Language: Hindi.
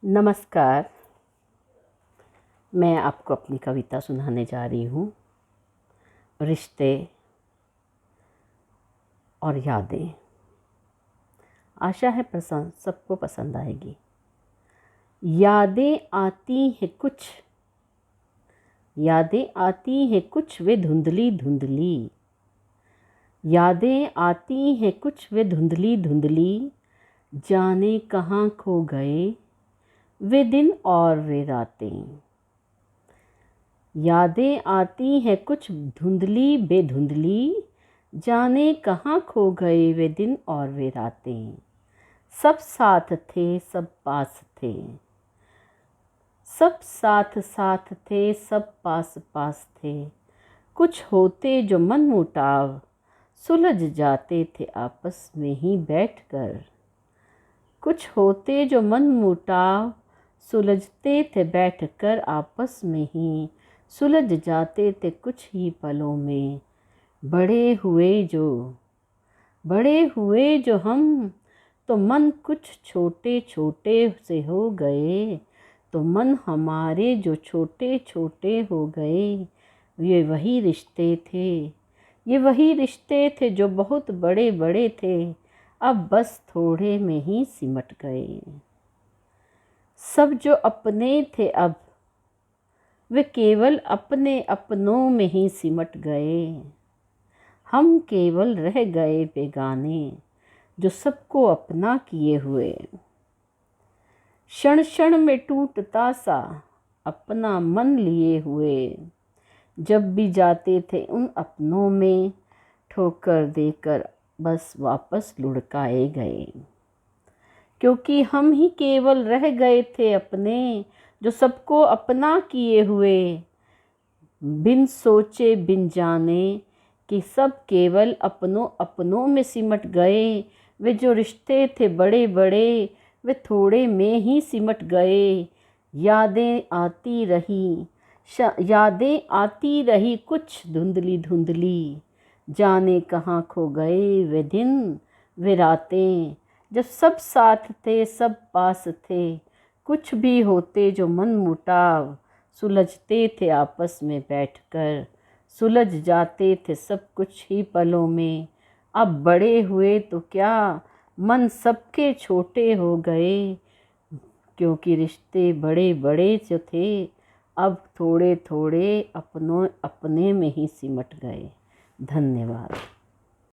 नमस्कार। मैं आपको अपनी कविता सुनाने जा रही हूँ। रिश्ते और यादें। आशा है सबको पसंद आएगी। यादें आती हैं कुछ, यादें आती हैं कुछ वे धुंधली धुंधली। यादें आती हैं कुछ वे धुंधली धुंधली। जाने कहाँ खो गए वे दिन और वे रातें। यादें आती हैं कुछ धुंधली बेधुंधली। जाने कहाँ खो गए वे दिन और वे रातें। सब साथ थे सब पास थे, सब साथ साथ थे सब पास पास थे। कुछ होते जो मन मुटाव सुलझ जाते थे आपस में ही बैठकर। कुछ होते जो मन मुटाव सुलझते थे बैठकर आपस में ही सुलझ जाते थे कुछ ही पलों में। बड़े हुए जो हम तो मन कुछ छोटे छोटे से हो गए। तो मन हमारे जो छोटे छोटे हो गए। ये वही रिश्ते थे जो बहुत बड़े बड़े थे। अब बस थोड़े में ही सिमट गए। सब जो अपने थे अब वे केवल अपने अपनों में ही सिमट गए। हम केवल रह गए बेगाने जो सबको अपना किए हुए। क्षण क्षण में टूटता सा अपना मन लिए हुए। जब भी जाते थे उन अपनों में ठोकर देकर बस वापस लुढ़काए गए। क्योंकि हम ही केवल रह गए थे अपने जो सबको अपना किए हुए। बिन सोचे बिन जाने कि सब केवल अपनों में सिमट गए। वे जो रिश्ते थे बड़े बड़े वे थोड़े में ही सिमट गए। यादें आती रही कुछ धुंधली धुंधली। जाने कहाँ खो गए वे दिन वे रातें। जब सब साथ थे सब पास थे। कुछ भी होते जो मन मुटाव सुलझते थे आपस में बैठकर। सुलझ जाते थे सब कुछ ही पलों में। अब बड़े हुए तो क्या मन सबके छोटे हो गए। क्योंकि रिश्ते बड़े बड़े जो थे अब थोड़े थोड़े अपने में ही सिमट गए। धन्यवाद।